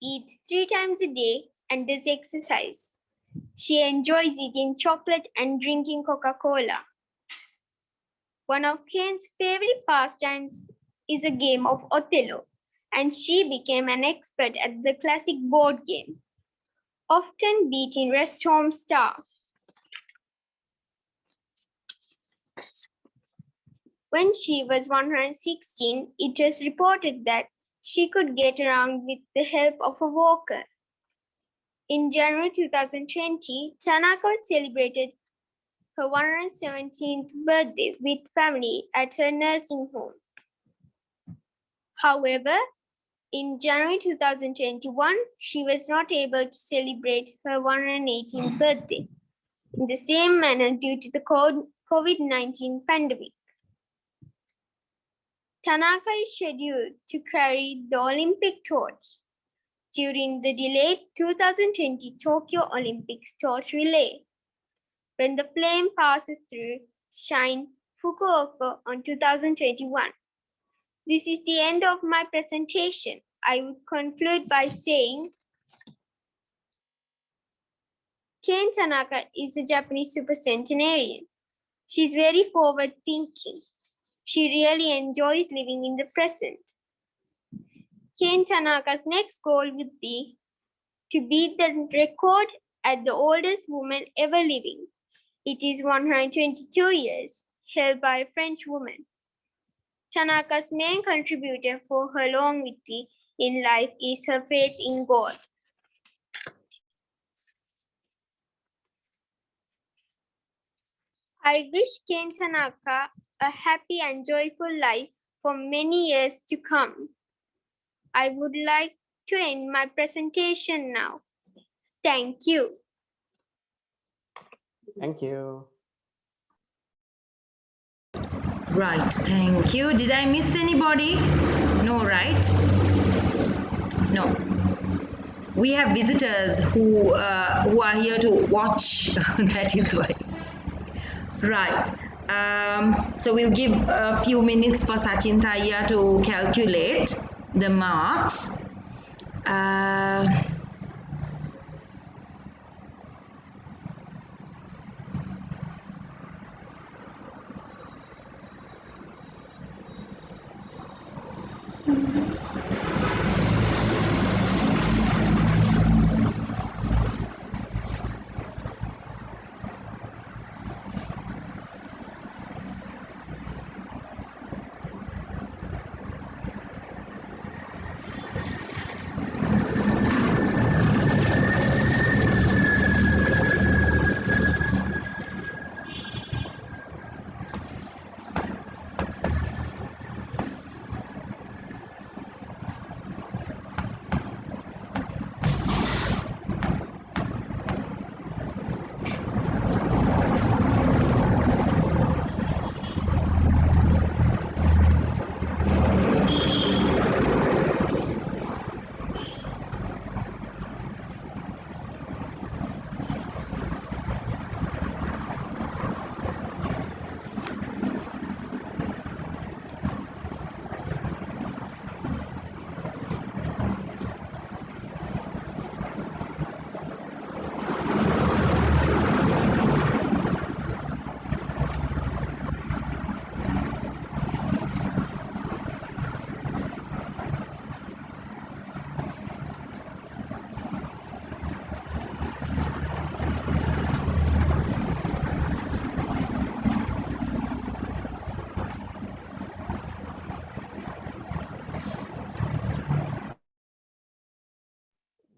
eats 3 times a day, and does exercise. She enjoys eating chocolate and drinking Coca-Cola. One of Kane's favorite pastimes is a game of Othello, and she became an expert at the classic board game, often beating restaurant staff. When she was 116, it was reported that she could get around with the help of a walker. In January 2020, Tanaka celebrated her 117th birthday with family at her nursing home. However, in January 2021, she was not able to celebrate her 118th birthday in the same manner due to the COVID-19 pandemic. Tanaka is scheduled to carry the Olympic torch during the delayed 2020 Tokyo Olympics torch relay, when the flame passes through Shrine Fukuoka on 2021. This is the end of my presentation. I would conclude by saying Kane Tanaka is a Japanese supercentenarian. She's very forward-thinking. She really enjoys living in the present. Kane Tanaka's next goal would be to beat the record as the oldest woman ever living. It is 122 years, held by a French woman. Tanaka's main contributor for her longevity in life is her faith in God. I wish Kane Tanaka a happy and joyful life for many years to come. I would like to end my presentation now. Thank you. Thank you. Right, thank you. Did I miss anybody? No, right? No. We have visitors who are here to watch. That is why. Right. So we'll give a few minutes for Sachin Taya to calculate the marks.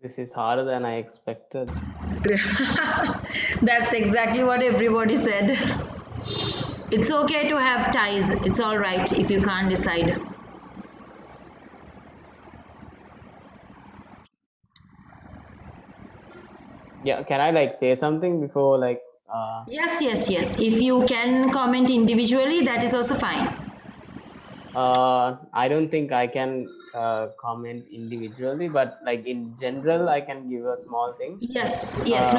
This is harder than I expected. That's exactly what everybody said. It's okay to have ties. It's all right if you can't decide. Yeah, can I like say something before like Yes, yes, yes. If you can comment individually, that is also fine. I don't think I can comment individually, but like in general, I can give a small thing Yes, yes.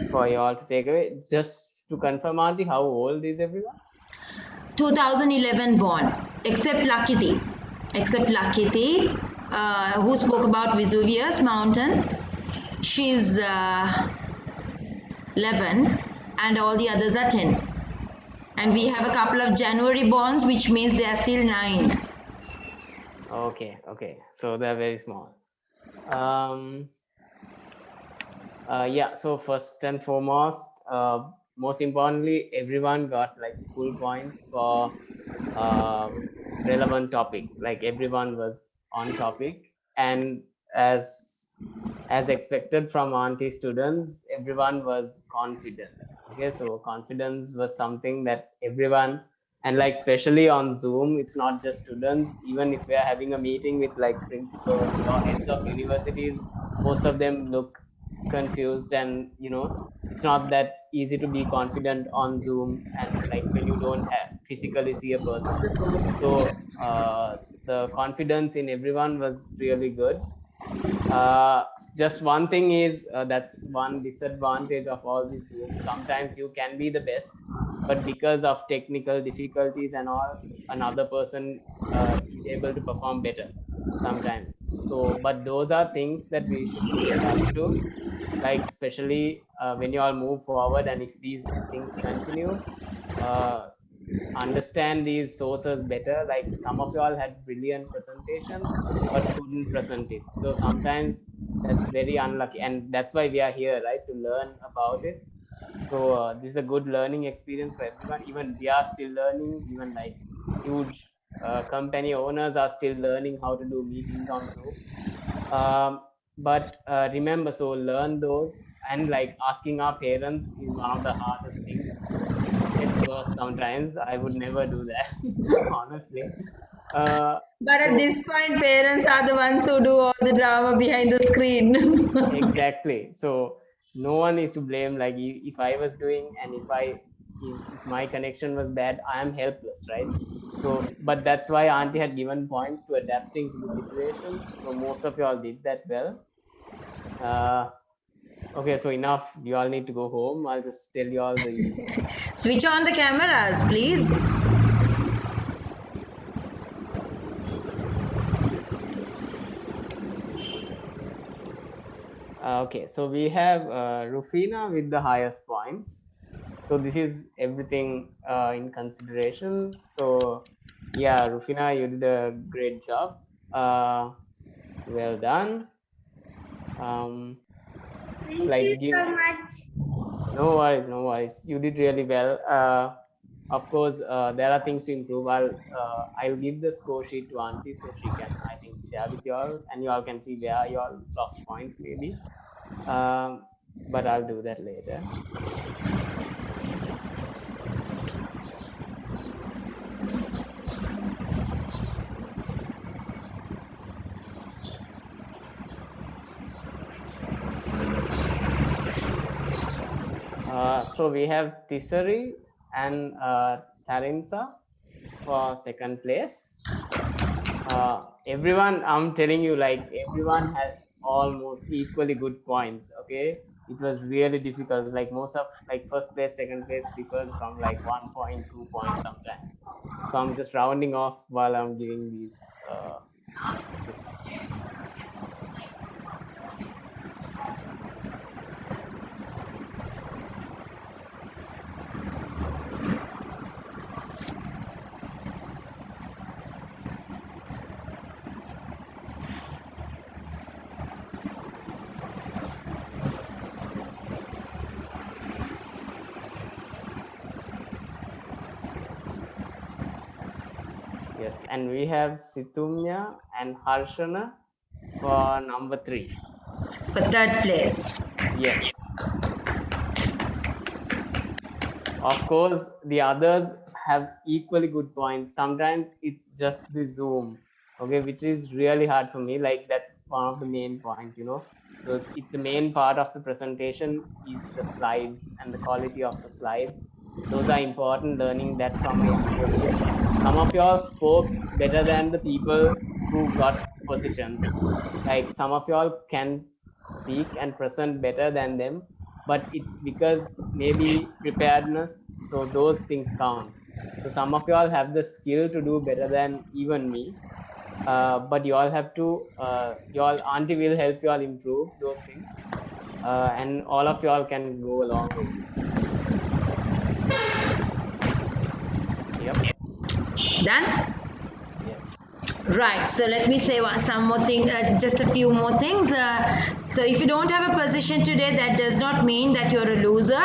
for you all to take away. Just to confirm, Auntie, how old is everyone? 2011 born, except Lakiti. Except Lakiti, who spoke about Vesuvius mountain. She's 11 and all the others are 10. And we have a couple of January borns, which means they are still 9. Okay, okay. So they're very small. Yeah, so first and foremost, most importantly, everyone got like full points for relevant topic. Like everyone was on topic, and as expected from Auntie students, everyone was confident. Okay, so confidence was something that everyone, and like especially on Zoom, it's not just students. Even if we are having a meeting with like principals or heads of universities, most of them look confused, and it's not that easy to be confident on Zoom, and like when you don't physically see a person. So the confidence in everyone was really good. Just one thing is that's one disadvantage of all these Zoom. Sometimes you can be the best, but because of technical difficulties and all, another person is able to perform better sometimes. So, but those are things that we should adapt to, like especially when you all move forward, and if these things continue, uh, understand these sources better. Like some of you all had brilliant presentations but couldn't present it, so sometimes that's very unlucky, and that's why we are here, right, to learn about it. So this is a good learning experience for everyone. Even we are still learning. Even like huge company owners are still learning how to do meetings on Zoom. But remember, so learn those, and like asking our parents is one of the hardest things. It gets worse sometimes. I would never do that, honestly. But at So this point, parents are the ones who do all the drama behind the screen. exactly. So no one is to blame. Like if I was doing, and if my connection was bad, I am helpless, right? So, but that's why Auntie had given points to adapting to the situation. So most of you all did that well. Uh, Okay, so enough. You all need to go home. I'll just tell you all the. Switch on the cameras, please. Okay, so we have Rufina with the highest points. So this is everything in consideration. So yeah, Rufina, you did a great job. Well done. It's Thank you like so give. much. No worries, no worries. You did really well. Of course, there are things to improve. I'll give the score sheet to Auntie so she can, I think, share with you all, and you all can see where you all lost points maybe. Um, but I'll do that later. So we have Tisari and Tarinsa for second place. Everyone, I'm telling you, like everyone has almost equally good points. Okay, it was really difficult. Like most of like first place, second place differs from like 1 point, 2 points sometimes. So I'm just rounding off while I'm giving these. This. Yes, and we have Situmya and Harshana for number 3. For third place. Yes. Of course, the others have equally good points. Sometimes it's just the Zoom, okay, which is really hard for me. Like that's one of the main points, you know. So it's the main part of the presentation is the slides and the quality of the slides. Those are important. Learning that from a younger age. Some of y'all spoke better than the people who got positions. Like some of y'all can speak and present better than them, but it's because maybe preparedness, so those things count. So some of you all have the skill to do better than even me, but you all have to your auntie will help you all improve those things, and all of you all can go a long way. Yep. Done? Yes. Right, so let me say some more thing, just a few more things. So if you don't have a position today, that does not mean that you're a loser.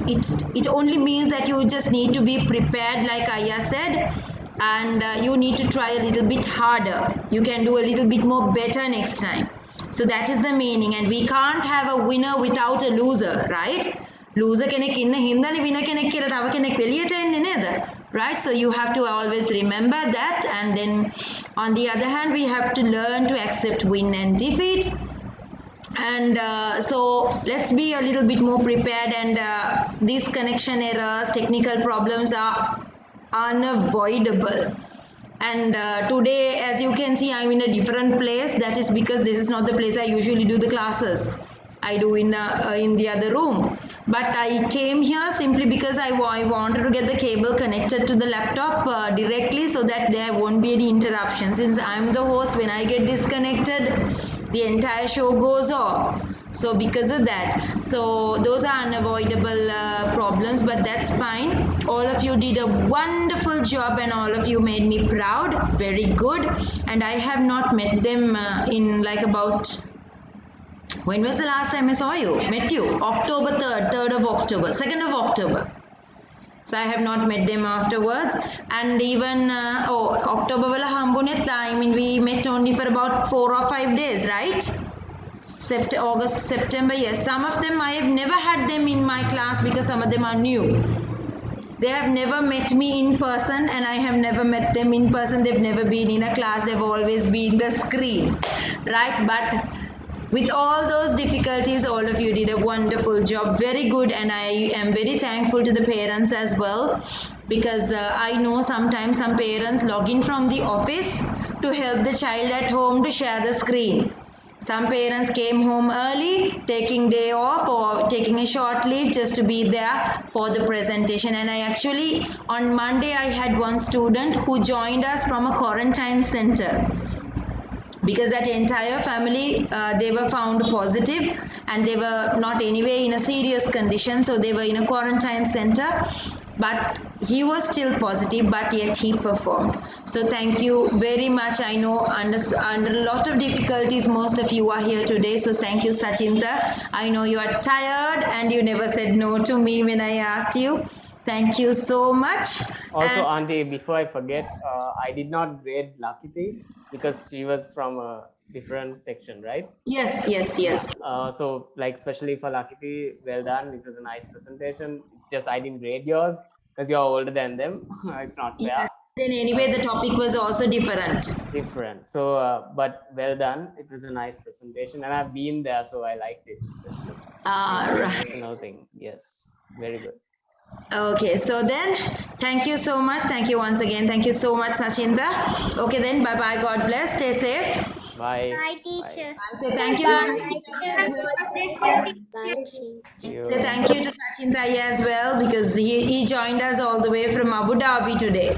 It only means that you just need to be prepared, like Aya said, and you need to try a little bit harder. You can do a little bit more better next time. So that is the meaning, and we can't have a winner without a loser, right? Loser කෙනෙක් ඉන්න හින්දානේ winner කෙනෙක් කියලා තව කෙනෙක් එළියට එන්නේ නේද? Right, so you have to always remember that, and then on the other hand we have to learn to accept win and defeat, and so let's be a little bit more prepared, and these connection errors, technical problems are unavoidable. And today, as you can see, I'm in a different place. That is because this is not the place I usually do the classes. I do in the other room, but I came here simply because I wanted to get the cable connected to the laptop directly, so that there won't be any interruption. Since I'm the host, when I get disconnected, the entire show goes off. So because of that, so those are unavoidable problems, but that's fine. All of you did a wonderful job, and all of you made me proud. Very good. And I have not met them in like about, when was the last time I saw you? Met you? October 3rd, 3rd of October, 2nd of October. So I have not met them afterwards. And even, October wala hambunet, I mean, we met only for about 4 or 5 days, right? August, September, yes. Some of them, I have never had them in my class because some of them are new. They have never met me in person, and I have never met them in person. They've never been in a class. They've always been the screen, right? But with all those difficulties, all of you did a wonderful job. Very good, and I am very thankful to the parents as well, because I know sometimes some parents log in from the office to help the child at home to share the screen. Some parents came home early, taking day off or taking a short leave just to be there for the presentation. And I actually, on Monday, I had one student who joined us from a quarantine center, because that entire family, they were found positive and they were not anyway in a serious condition, so they were in a quarantine center, but he was still positive, but yet he performed. So thank you very much. I know under a lot of difficulties most of you are here today, so thank you, Sachinta. I know you are tired and you never said no to me when I asked you. Thank you so much. Also, And Auntie, before I forget, I did not grade Lakiti because she was from a different section, right? yes, yes. So, like, especially for Lakiti, well done. It was a nice presentation. It's just I didn't grade yours because you're older than them. It's not fair. Yes. Then anyway, the topic was also different. Different. So, but well done. It was a nice presentation, and I've been there, so I liked it, especially. Right. Emotional thing. Yes, very good. Okay, so then thank you so much. Thank you once again. Thank you so much, Sachinta. Okay, then bye bye. God bless. Stay safe. Bye. Bye, teacher. I say thank you. Bye. Say thank you to Sachinta as well, because he joined us all the way from Abu Dhabi today.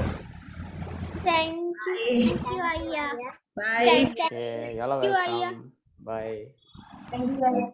Thank you, Aya. Bye. Okay, y'all are you, Aya. welcome. Bye. Thank you.